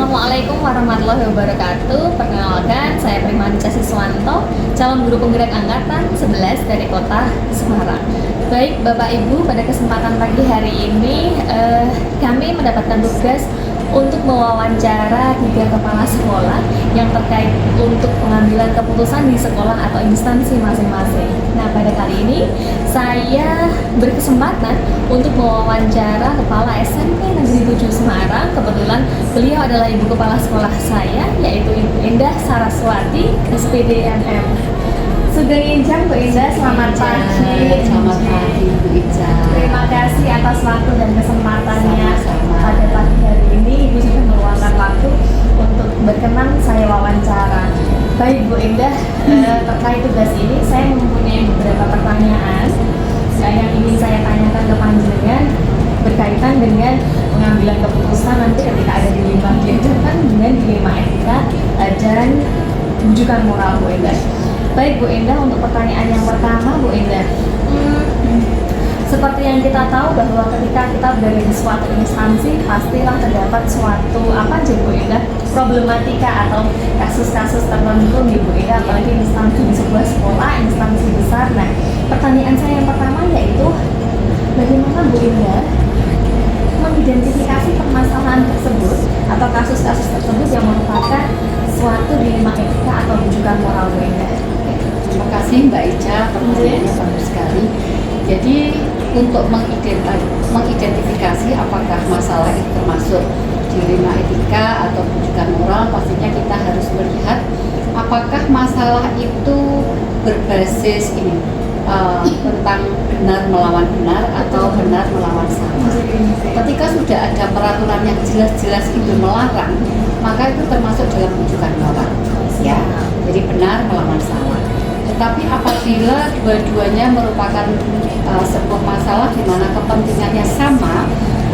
Assalamualaikum warahmatullahi wabarakatuh. Perkenalkan, saya Primanica Siswanto, calon guru penggerak angkatan 11 dari kota Semarang. Baik Bapak Ibu, pada kesempatan pagi hari ini kami mendapatkan tugas untuk mewawancara 3 kepala sekolah yang terkait untuk pengambilan keputusan di sekolah atau instansi masing-masing. Nah, pada kali ini saya berkesempatan untuk mewawancara Kepala SMP Negeri 7 Semarang. Kebetulan beliau adalah ibu kepala sekolah saya, yaitu Ibu Endah Saraswati, SPDMM. Sugeng Injang Bu Endah, selamat pagi. Selamat pagi Bu Injang. Terima kasih atas waktu dan kesempatannya. Pada pagi hari ini Ibu sudah meluangkan waktu untuk berkenan saya wawancara. Baik Bu Endah, terkait tugas ini saya mempunyai beberapa pertanyaan yang ingin saya tanyakan ke panjenengan berkaitan dengan pengambilan keputusan nanti ketika ada dilema diajarkan dengan dilema etika dan rujukan moral Bu Endah. Baik Bu Endah, untuk pertanyaan yang pertama Bu Endah, seperti yang kita tahu bahwa ketika kita berada di suatu instansi pastilah terdapat suatu Bu Endah, problematika atau kasus-kasus tertentu nih Bu Endah, apalagi instansi di sebuah sekolah, instansi besar. Nah, pertanyaan saya yang pertama yaitu bagaimana Bu Endah mengidentifikasi permasalahan tersebut atau kasus-kasus tersebut yang merupakan suatu dilema etika atau rujukan moral Bu Endah. Terima kasih Mbak Ica, pertanyaannya bagus sekali. Jadi untuk mengidentifikasi apakah masalah itu termasuk dilema etika atau rujukan moral, pastinya kita harus melihat apakah masalah itu berbasis tentang benar melawan benar atau benar melawan salah. Ketika sudah ada peraturan yang jelas-jelas itu melarang, maka itu termasuk dalam rujukan moral, ya. Jadi benar melawan salah. Tetapi apabila dua-duanya merupakan sebuah masalah di mana kepentingannya sama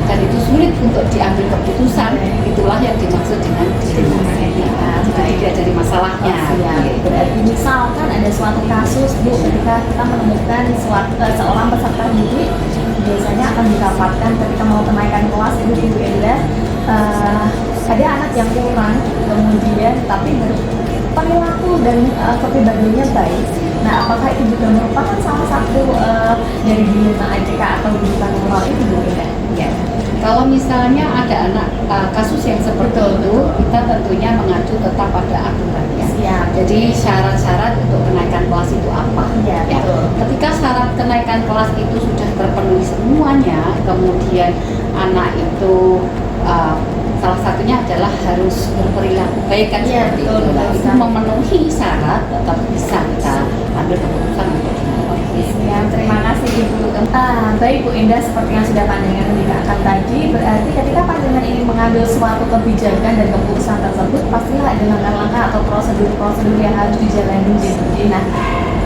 dan itu sulit untuk diambil keputusan, itulah yang dimaksud dengan dilema etika. Jadi tidak dari masalahnya. Berarti misalkan ada suatu kasus Bu, ketika kita menemukan seorang peserta didik biasanya akan didapatkan ketika mau kenaikan kelas Bu Endah, ada anak yang kurang, kemudian tapi perilaku dan kepribadiannya baik. Nah, apakah itu juga merupakan salah satu dari dilema etika atau rujukan moral itu Bu Endah? Ya. Kalau misalnya ada anak kasus yang seperti itu, kita tentunya mengacu tetap pada aturan ya. Siap. Jadi syarat-syarat untuk kenaikan kelas itu apa? Ya, betul. Ketika syarat kenaikan kelas itu sudah terpenuhi semuanya, kemudian anak itu salah satunya adalah harus berperilaku baik kan, ya, seperti betul, itu. Nah, itu betul. memenuhi syarat, tetap bisa kita ambil keputusan untuk dilakukan. Ya, terima kasih Ibu. Baik Bu Endah, seperti yang sudah panjenengan bicarakan tadi, berarti ketika panjenengan ingin mengambil suatu kebijakan dan keputusan tersebut, pastilah ada langkah-langkah atau prosedur-prosedur yang harus dijalani Bu. Nah,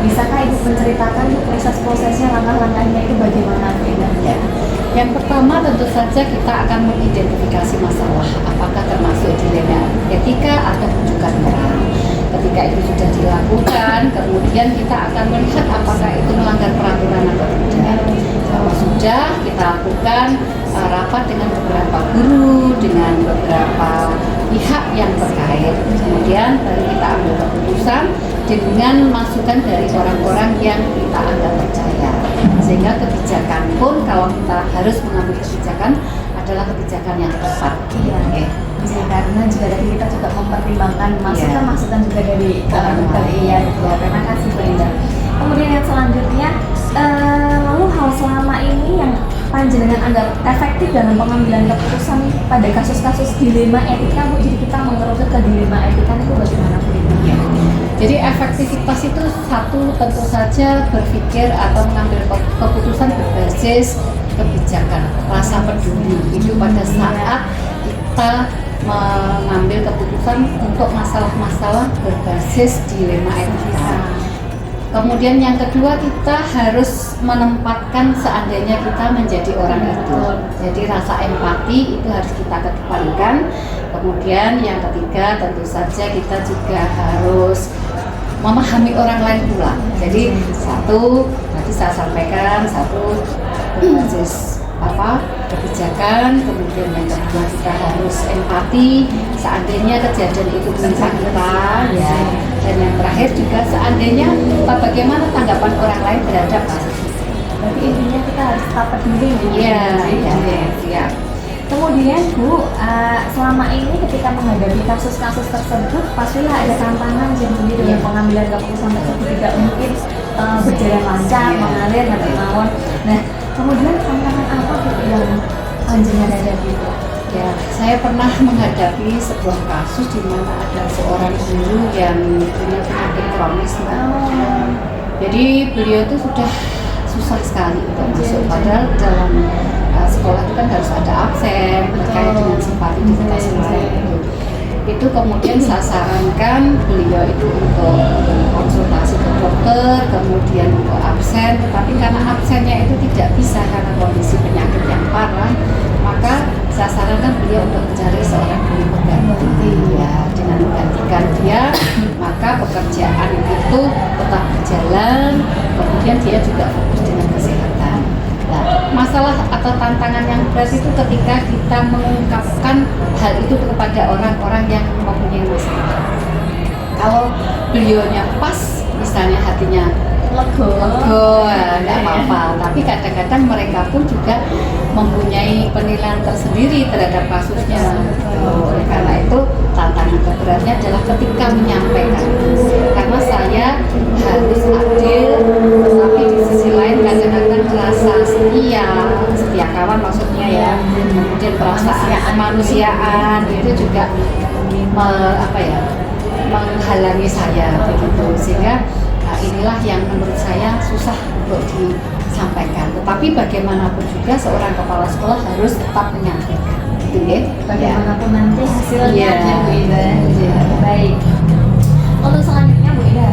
bisakah Ibu menceritakan proses-prosesnya, langkah-langkahnya itu bagaimana Bu Endah? Ya. Yang pertama tentu saja kita akan mengidentifikasi masalah apakah termasuk dilema etika atau rujukan moral. Ketika itu sudah dilakukan, kemudian kita akan melihat apakah itu melanggar peraturan atau tidak. Kalau sudah, kita lakukan rapat dengan beberapa guru, dengan beberapa pihak yang terkait. Kemudian baru kita ambil keputusan dengan masukan dari orang-orang yang kita anggap percaya. Sehingga kebijakan pun kalau kita harus mengambil kebijakan adalah kebijakan yang tepat. Ya, karena juga dari kita juga mempertimbangkan masukan juga dari terima kasih Bu Endah. Kemudian yang selanjutnya, lalu hal selama ini yang panjenengan anggap efektif dalam pengambilan keputusan pada kasus-kasus dilema etika Bu, jadi kita mengerucut ke dilema etika itu bagaimana Bu? Ya. Jadi efektivitas itu satu, tentu saja berpikir atau mengambil keputusan berbasis kebijakan, rasa peduli itu pada saat kita mengambil keputusan untuk masalah-masalah berbasis dilema etika. Kemudian yang kedua, kita harus menempatkan seandainya kita menjadi orang itu. Jadi rasa empati itu harus kita kedepankan. Kemudian yang ketiga, tentu saja kita juga harus memahami orang lain pula. Jadi satu, tadi saya sampaikan, satu berbasis kebijakan. Kemudian yang kedua kita harus empati seandainya kejadian itu menimpa kita ya. Dan yang terakhir juga seandainya bagaimana tanggapan orang lain terhadap kasus itu. Berarti intinya kita harus tetap peduli. Iya, siap. Kemudian Bu, selama ini ketika menghadapi kasus-kasus tersebut pastilah ada tantangan sendiri dengan pengambilan keputusan tersebut tidak mungkin berjalan lancar, mengalir, atau mawon. Nah, kemudian tantangan apa Bu yang panjenengan hadapi? Ya, saya pernah menghadapi sebuah kasus di mana ada seorang guru yang punya penyakit kronis. Jadi beliau itu sudah susah sekali untuk masuk, padahal dalam sekolah itu kan harus ada absen terkait dengan simpatiditas lain. Itu kemudian saya sarankan beliau itu untuk konsultasi ke dokter, kemudian untuk absen, tetapi karena absennya itu tidak bisa karena kondisi penyakit yang parah, maka saya sarankan beliau untuk mencari seorang guru pengganti. Ya, dengan menggantikan dia, maka pekerjaan itu tetap berjalan, kemudian dia juga fokus dengan kesehatan. Nah, masalah atau tantangan yang berat itu ketika kita mengungkapkan hal itu kepada orang-orang yang mempunyai masalah. Kalau beliaunya pas, misalnya hatinya lego, nggak apa-apa. Tapi kadang-kadang mereka pun juga mempunyai penilaian tersendiri terhadap kasusnya. Oleh karena itu tantangan terberatnya adalah ketika menyampaikan. Karena saya harus adil, tetapi di sisi lain kadang-kadang rasa setia kawan maksudnya ya, kemudian perasaan kemanusiaan itu juga menghalangi saya begitu, sehingga inilah yang menurut saya susah untuk disampaikan. Tetapi bagaimanapun juga seorang kepala sekolah harus tetap menyampaikan, gitu ya. Bagaimanapun nanti hasilnya, Bu Ida. Ya. Baik. Untuk selanjutnya Bu Ida,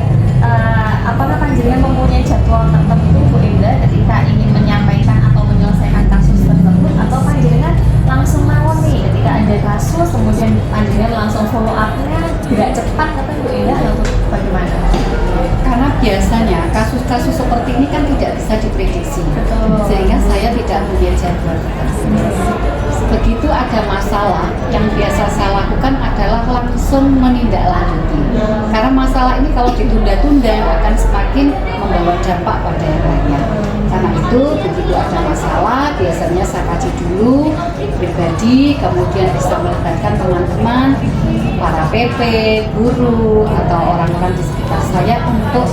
apakah panjenengan mempunyai jadwal tertentu Bu Ida ketika ingin menyampaikan atau menyelesaikan kasus tersebut, atau panjenengan langsung mawon nih ketika ada kasus kemudian panjenengan langsung follow up-nya gerak cepat kata Bu Ida, atau bagaimana? Karena biasanya kasus-kasus seperti ini kan tidak bisa diprediksi. Betul. Sehingga saya tidak punya jadwal tertentu. Begitu ada masalah, yang biasa saya lakukan adalah langsung menindaklanjuti. Karena masalah ini kalau ditunda-tunda akan semakin membawa dampak pada yang lainnya. Karena itu begitu ada masalah, biasanya saya kaji dulu pribadi, kemudian bisa melibatkan teman-teman, para PP, guru, atau orang-orang di sekitar saya untuk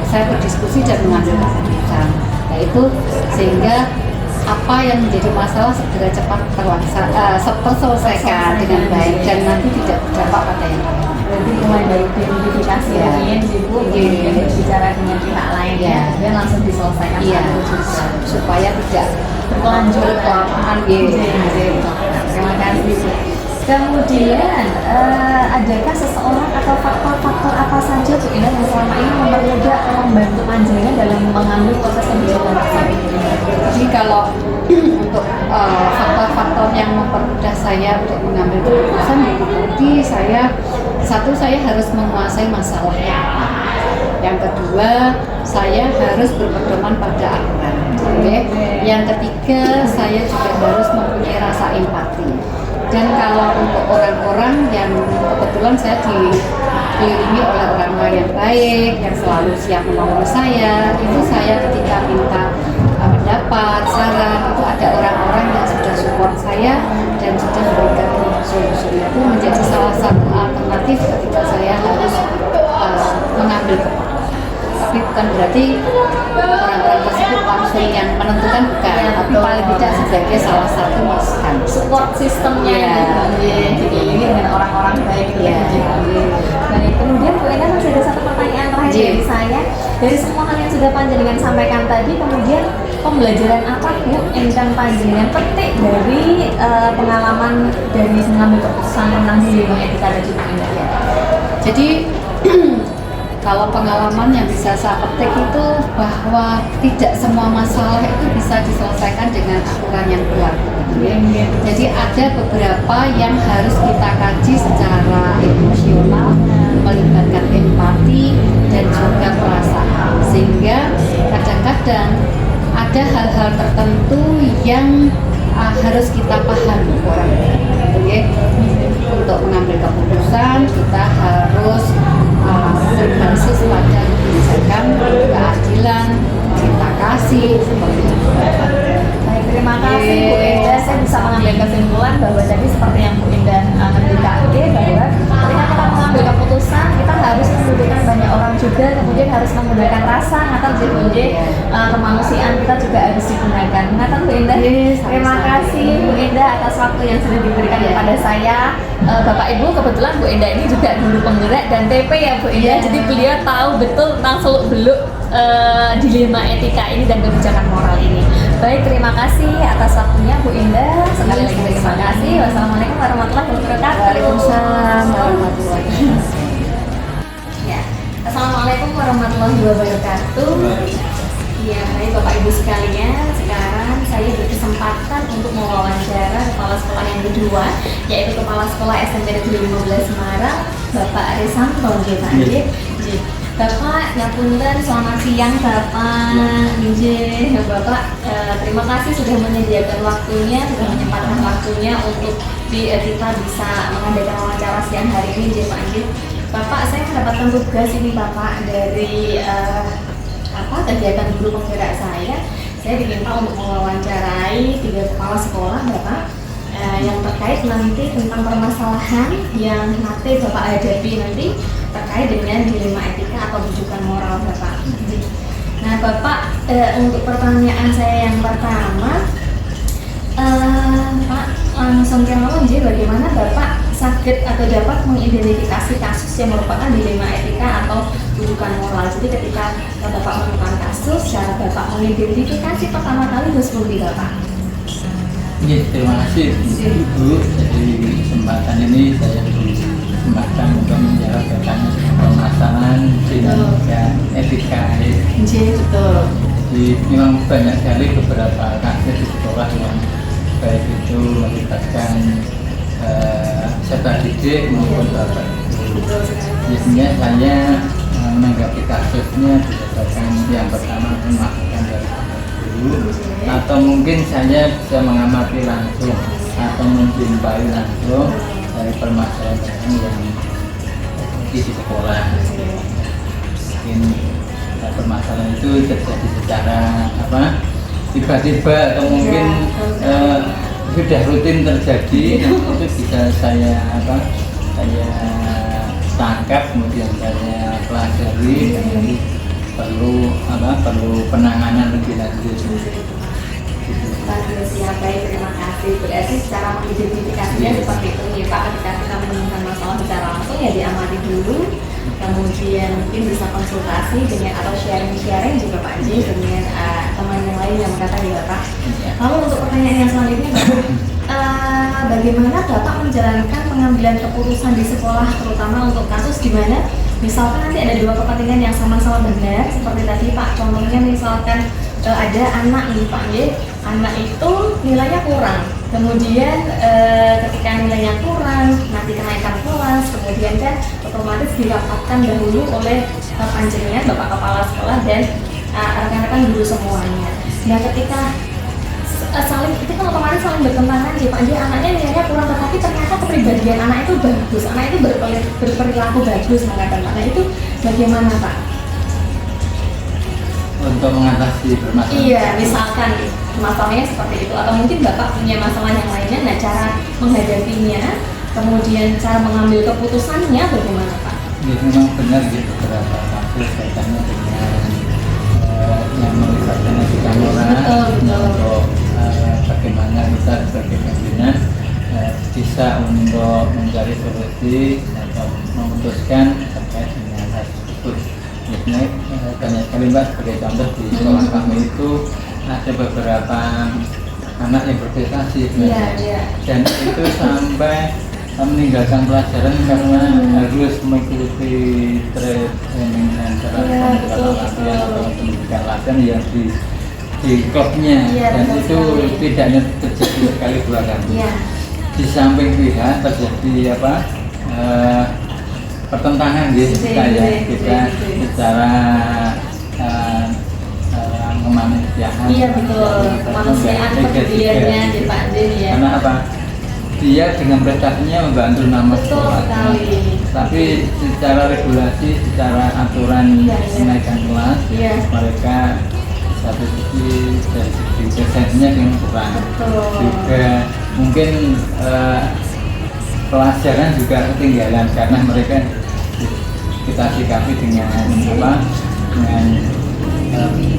saya berdiskusi dan mengambil keputusan. Nah itu sehingga apa yang menjadi masalah segera cepat terselesaikan dengan baik dan nanti tidak berdampak pada yang lain. Berarti mulai dari identifikasi ingin Ibu kemudian berbicara dengan pihak lain dan langsung diselesaikan supaya tidak berlanjut kelamaan. Terima kasih. Kemudian adakah seseorang atau faktor-faktor apa saja Bu Ina yang selama ini mempermudah atau membantu panjenengan dalam mengambil proses kebijakan tersebut? Jadi kalau untuk faktor-faktor yang mempermudah saya untuk mengambil keputusan, berarti saya harus menguasai masalahnya. Yang kedua, saya harus berpedoman pada aturan. Yang ketiga, saya juga harus mempunyai rasa empati. Dan kalau untuk orang-orang yang kebetulan saya dikelilingi oleh orang-orang yang baik, yang selalu siap menolong saya, itu saya ketika minta pendapat, saran, itu ada orang-orang yang sudah support saya dan sudah memberikan solusi. Itu menjadi salah satu alternatif ketika saya harus mengambil keputusan. Tapi bukan berarti orang-orang tersebut langsung yang menentukan, bukan, tapi paling tidak sebagai salah satu masukan. Support sistemnya dikelilingi dengan orang-orang baik. Baik, kemudian Bu Ina masih ada satu pertanyaan terakhir dari saya. Dari semua hal yang sudah panjenengan sampaikan tadi, kemudian pembelajaran apa Bu yang panjenengan petik dari pengalaman dari mengambil keputusan tentang dilema etika tadi Bu Ina? Jadi kalau pengalaman yang bisa saya petik itu bahwa tidak semua masalah itu bisa diselesaikan dengan aturan yang berlaku. Jadi ada beberapa yang harus kita kaji secara emosional, melibatkan empati dan juga perasaan. Sehingga kadang-kadang ada hal-hal tertentu yang harus kita pahami orang oke. Untuk mengambil keputusan kita harus berbasis pada kebijakan, keadilan, cinta kasih seperti itu. Baik, terima kasih Bu Indah. Saya bisa mengambil kesimpulan bahwa tadi seperti yang Bu Indah berikan bahwa ketika kita mengambil keputusan kita harus membutuhkan banyak orang juga, kemudian harus menggunakan rasa atau jadi kemanusiaan kita juga harus digunakan. Ngaten Bu Indah. Terima kasih Bu Indah atas waktu yang sudah diberikan kepada saya. Bapak Ibu, kebetulan Bu Indah ini juga guru penggerak dan TP ya Bu Indah. Jadi beliau tahu betul tentang seluk-beluk dilema etika ini dan kebijakan moral ini. Baik, terima kasih atas waktunya Bu Indah. Sekali lagi terima kasih. Wassalamualaikum warahmatullahi wabarakatuh. Waalaikumsalam warahmatullahi wabarakatuh. Ya, assalamualaikum warahmatullahi wabarakatuh. Ya, baik Bapak Ibu sekalian, sekarang saya berkesempatan untuk mewawancara kepala sekolah yang kedua, yaitu kepala sekolah SMP Negeri 15 Semarang, Bapak Arisanto. Bapak, ngapunten, selamat siang Bapak. Bapak, terima kasih sudah menyediakan waktunya, sudah menyempatkan waktunya untuk kita bisa mengadakan wawancara siang hari ini, Pak Anjir. Bapak, saya mendapatkan tugas ini Bapak dari kegiatan guru penggerak saya diminta untuk mewawancarai 3 kepala sekolah Bapak yang terkait nanti tentang permasalahan yang nanti Bapak hadapi nanti terkait dengan dilema etika atau rujukan moral Bapak. Nah Bapak, untuk pertanyaan saya yang pertama, Pak, langsung kemauan bagaimana Bapak sakit atau dapat mengidentifikasi kasus yang merupakan dilema etika atau rujukan moral. Jadi ketika Bapak menemukan kasus, cara Bapak mengidentifikasi pertama kali harus seperti Bapak. Ya, terima kasih Ibu. Jadi kesempatan ini saya kesempatan untuk menjawab permasalahan dinamika etika. Betul. Jadi memang banyak sekali beberapa kasus di sekolah yang baik itu melibatkan peserta didik maupun bapak ibu. Biasanya saya menanggapi kasusnya berdasarkan yang pertama melakukan dari guru, atau mungkin saya bisa mengamati langsung atau menjumpai langsung dari permasalahan yang di sekolah. Mungkin permasalahan itu terjadi secara tiba-tiba atau mungkin sudah rutin terjadi, itu bisa saya tangkap, kemudian saya pelajari, jadi perlu penanganan lebih lanjut. Bagus ya, baik, terima kasih. Berarti secara mengidentifikasinya seperti itu nih Pak, ketika kita menemukan masalah secara langsung ya diamati dulu, kemudian mungkin bisa konsultasi dengan atau sharing juga Pak Ji dengan teman yang lain yang berkata di Bapak. Lalu untuk pertanyaan yang selanjutnya Bapak, bagaimana Bapak menjalankan pengambilan keputusan di sekolah, terutama untuk kasus di mana misalkan nanti ada 2 kepentingan yang sama-sama benar, seperti tadi Pak, contohnya misalkan ada anak nih Pak, anak itu nilainya kurang, kemudian ketika nilainya kurang, nanti kenaikan kelas, kemudian kan otomatis dirapatkan dahulu oleh panjenengan Bapak Kepala Sekolah dan rekan-rekan guru semuanya. Nah ketika itu kan otomatis saling bertentangan sih Pak, anaknya nilainya kurang, tetapi ternyata kepribadian anak itu bagus, anak itu berperilaku bagus mengatakan. Nah itu bagaimana Pak? Untuk mengatasi permasalahan. Iya, misalkan masalahnya seperti itu, atau mungkin Bapak punya masalah yang lainnya, nah cara menghadapinya, kemudian cara mengambil keputusannya bagaimana Pak? Ya, memang benar gitu beberapa kasus kaitannya dengan yang melibatkan etika moral untuk bagaimana kita sebagai pimpinan bisa untuk mencari solusi atau memutuskan terkait dengan hal tersebut. Biasanya banyak sekali Mbak, sebagai contoh di sekolah kami itu ada beberapa anak yang berprestasi dan itu sampai meninggalkan pelajaran karena harus mengikuti training antara latihan atau pendidikan latihan yang di klubnya, dan itu tidak hanya terjadi sekali 2 kali. Di samping pihak terjadi pertentangan gitu, kita secara kemanusiaan. Iya betul, kemanusiaan kepeduliannya di Pak Andi ya. Karena apa? Dia dengan prestasinya membantu nama Betul sekolah. sekali. Tapi secara regulasi, secara aturan Iya, iya. kenaikan kelas, Iya. mereka satu sisi dari segi presensinya yang kurang. Betul. Juga mungkin pelajaran juga ketinggalan karena mereka kita sikapi dengan apa? Dengan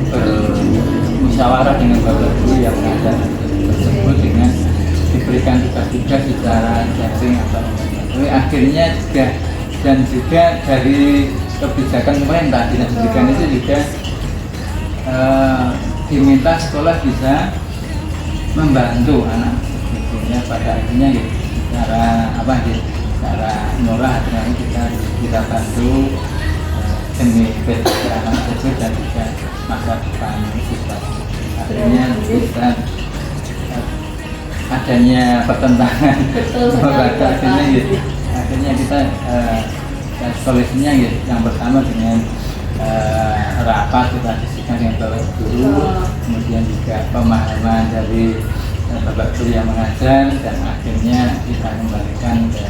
bermusyawarah dengan bapak guru yang mengajar tersebut dengan diberikan tugas-tugas secara daring atau tapi akhirnya juga dan juga dari kebijakan pemerintah dinas pendidikan itu juga diminta sekolah bisa membantu anak sebetulnya pada akhirnya gitu, secara apa gitu, secara murah akhirnya kita bantu demi kesejahteraan anak tersebut dan juga masa depan siswa. Akhirnya kita adanya pertentangan Betul sekali, membaca akhirnya Bapak. gitu. Akhirnya kita solusinya gitu. Yang pertama dengan rapat kita diskusikan dengan bapak guru, kemudian juga pemahaman dari bapak guru yang mengajar dan akhirnya kita kembalikan ke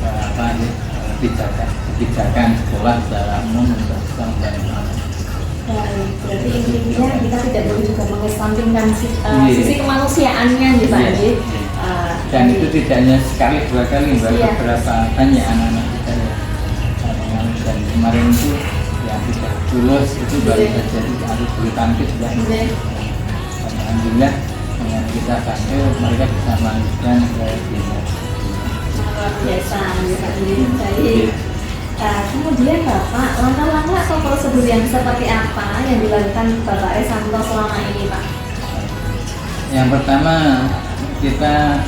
apa kebijakan sekolah secara umum untuk bisa membantu anak. Baik, berarti intinya kita tidak boleh juga mengesampingkan Iya. sisi kemanusiaannya nih Pak Iya, Andi. iya. Dan itu tidak hanya sekali dua kali mbak, Iya. beberapa banyak anak-anak kita yang dan kemarin itu yang tidak lulus itu baru Iya. saja itu harus bulu tangkis ya. Iya. Dan alhamdulillah dengan kita bantu mereka bisa melanjutkan ke dinas. Luar biasa nih Pak Andi. Baik. Kemudian Bapak, langkah-langkah atau prosedur yang seperti apa yang dilakukan Bapak Resanto selama ini Pak? Yang pertama kita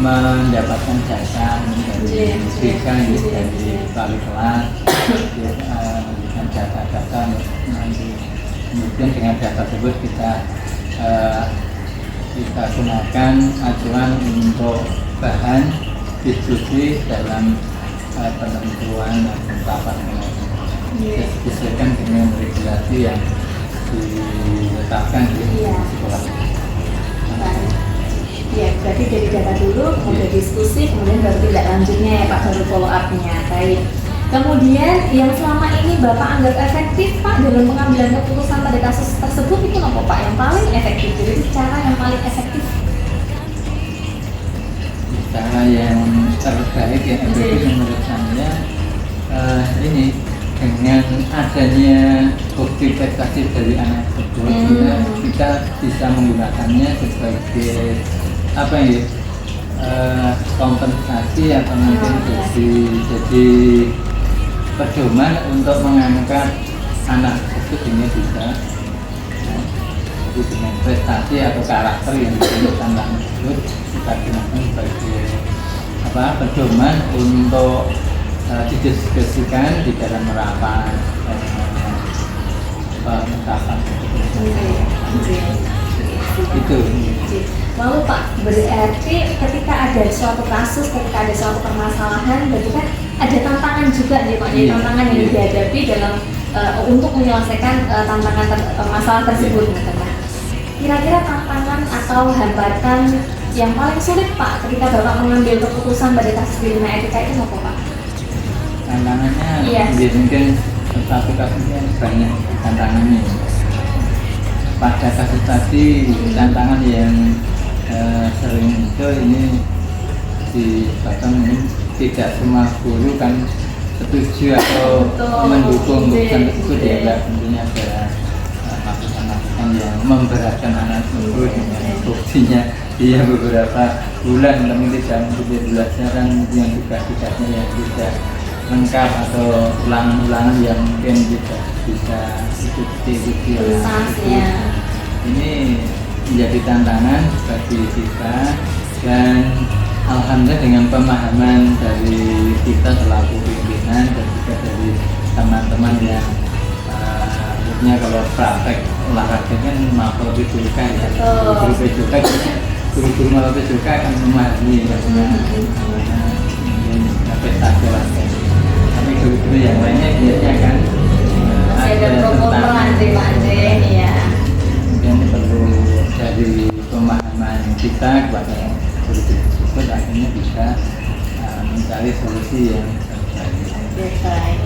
mendapatkan jasa dari Iya. BK Iya. dari wali kelas, memberikan data-data nanti kemudian dengan data tersebut kita gunakan acuan untuk bahan diskusi dalam penentuan dan penetapan nilai. Iya. Disesuaikan dengan regulasi yang ditetapkan di Iya. sekolah. Baik. Ya, berarti dari data dulu, kemudian diskusi, kemudian baru tindak lanjutnya ya Pak, baru follow up-nya. Baik. Kemudian yang selama ini Bapak anggap efektif Pak dalam pengambilan keputusan pada kasus tersebut itu apa Pak? Yang paling efektif, jadi cara yang paling efektif. Cara yang terbaik yang efektif menurut saya ini dengan adanya bukti prestasi dari anak tersebut kita bisa menggunakannya sebagai apa ya kompensasi atau mungkin jadi pedoman untuk mengangkat anak tersebut sehingga bisa jadi dengan prestasi atau karakter yang ditunjukkan anak tersebut kita gunakan sebagai apa pedoman untuk didiskusikan di dalam rapat penetapan itu. Lalu Pak, berarti ketika ada suatu kasus, ketika ada suatu permasalahan, berarti kan ada tantangan juga nih Pak, Iya. tantangan yang dihadapi dalam untuk menyelesaikan masalah tersebut. Nah, kira-kira tantangan atau hambatan yang paling sulit Pak ketika Bapak mengambil keputusan pada kasus di Lima Etika itu apa Pak? Tantangannya Iya. mungkin satu kasusnya banyak tantangannya. Pada kasus tadi tantangan yang sering itu ini di Batam ini tidak semua guru kan setuju atau Betul. mendukung keputusan Iya. tersebut ya Mbak. Tentunya ada masukan-masukan yang memberatkan anak tersebut dengan buktinya dia beberapa bulan tapi tidak mengikuti pelajaran yang tugas-tugasnya yang tidak lengkap atau ulangan-ulangan yang mungkin tidak bisa ikuti oleh anak Tuntasnya. tersebut. Ini menjadi tantangan bagi kita dan alhamdulillah dengan pemahaman dari kita selaku pimpinan dan juga dari teman-teman yang maksudnya kalau praktek olahraga kan mapel PJK ya, guru PJK guru-guru mapel PJK akan memahami ya, mungkin prestasi olahraga. Tapi guru-guru yang lainnya biasanya kan Masih ada pro kontra nanti Pak Andi. semuanya bisa mencari solusi yang terbaik. Oke, baik.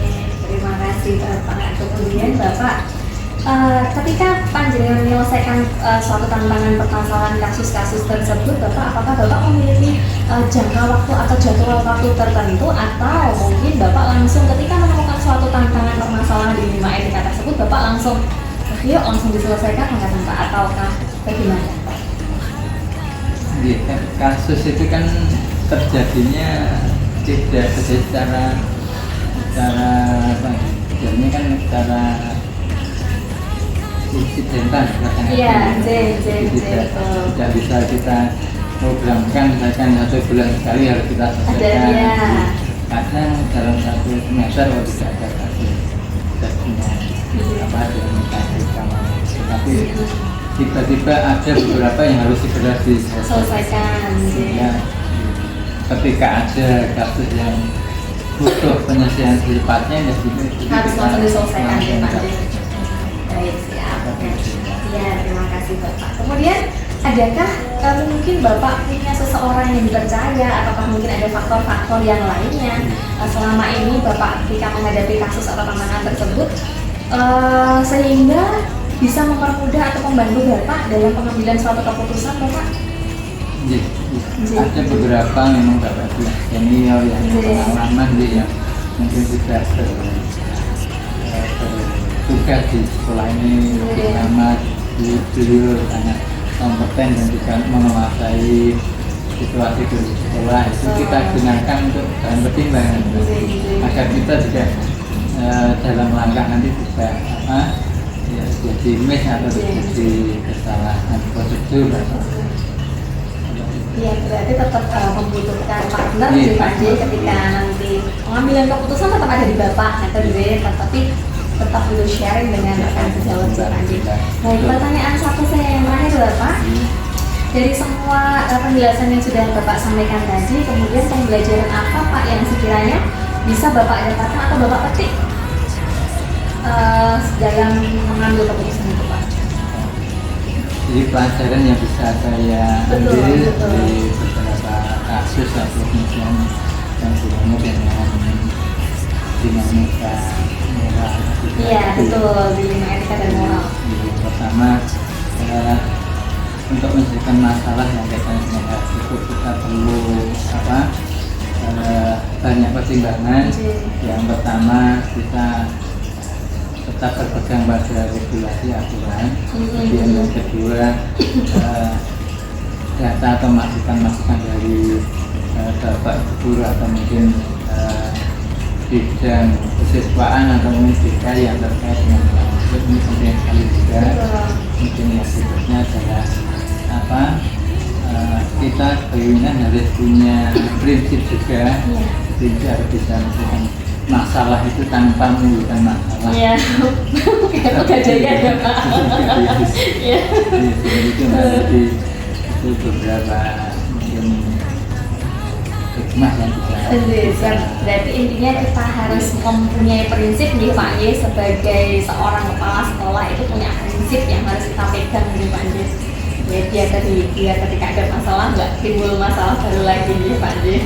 Terima kasih Bapak. Kemudian Bapak, ketika panjenengan menyelesaikan suatu tantangan permasalahan kasus-kasus tersebut, Bapak, apakah Bapak memiliki jangka waktu atau jadwal waktu tertentu, atau mungkin Bapak langsung ketika menemukan suatu tantangan permasalahan di 5 etika tersebut, Bapak langsung yuk langsung diselesaikan angkatan Pak, ataukah bagaimana Pak? Kasus itu kan terjadinya tidak secara apa, jadinya kan secara insidental, Iya, tidak bisa kita programkan misalkan 1 bulan sekali harus kita selesaikan. Ada, ya. Kadang dalam 1 semester kalau tidak ada kasus kita punya apa tapi tiba-tiba ada beberapa yang harus segera Selesaikan. ya, ketika ada kasus yang butuh penyelesaian secepatnya ya Harus langsung diselesaikan ya Pak. langsung Baik, siap. Ya, terima kasih Bapak. Kemudian adakah mungkin Bapak punya seseorang yang dipercaya, ataukah mungkin ada faktor-faktor yang lainnya selama ini Bapak ketika menghadapi kasus atau tantangan tersebut sehingga bisa mempermudah atau membantu Bapak dalam pengambilan suatu keputusan Bapak? Ada beberapa memang Bapak senior yang pengalaman yang mungkin sudah bertugas di sekolah ini lama, beliau sangat kompeten dan juga menguasai situasi di sekolah. Itu kita gunakan untuk bahan pertimbangan agar kita juga dalam langkah nanti tidak ya, jadi miss atau jadi kesalahan prosedur. Iya, berarti tetap membutuhkan partner di Pak J ketika nanti pengambilan keputusan tetap ada di Bapak, tapi tetap perlu sharing dengan rekan sejawat Pak J. Baik, pertanyaan satu saya yang terakhir Bapak. Dari semua penjelasan yang sudah Bapak sampaikan tadi, kemudian pembelajaran apa Pak yang sekiranya bisa Bapak dapatkan atau Bapak petik dalam mengambil keputusan itu Pak? Jadi pelajaran yang bisa saya ambil dari beberapa kasus atau misalnya yang berhubungan dengan dinamika moral. Iya, betul, di 5 etika dan moral. Pertama, untuk menyelesaikan masalah yang kita itu kita perlu banyak pertimbangan. Yang pertama, kita tetap berpegang pada regulasi aturan. Kemudian yang kedua, data atau masukan dari bapak guru atau mungkin bidang kesiswaan atau mungkin bidang yang terkait dengan ini penting sekali juga. Mungkin yang berikutnya adalah kita keinginan harus punya prinsip juga. Prinsip harus bisa menyelesaikan masalah itu tanpa menimbulkan masalah. Iya, kayak pegadaian ya Pak. Iya. Itu beberapa mungkin hikmah yang bisa. Berarti intinya kita harus mempunyai prinsip nih Pak Y, sebagai seorang kepala sekolah itu punya prinsip yang harus kita pegang nih Pak Y. Ya biar ketika ada masalah nggak timbul masalah baru lagi nih Pak Y.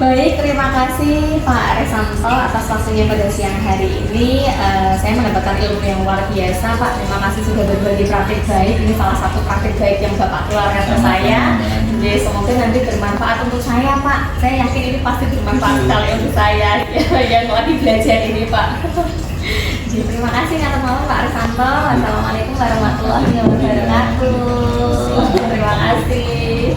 Baik, terima kasih Pak Resanto atas waktunya pada siang hari ini. Saya mendapatkan ilmu yang luar biasa Pak. Terima kasih sudah berbagi praktik baik. Ini salah satu praktik baik yang Bapak keluarkan ke saya. Jadi semoga nanti bermanfaat untuk saya Pak. Saya yakin ini pasti bermanfaat sekali untuk saya yang lagi belajar ini Pak. Jadi terima kasih atas malam Pak Resanto. Wassalamualaikum warahmatullahi wabarakatuh. Terima kasih.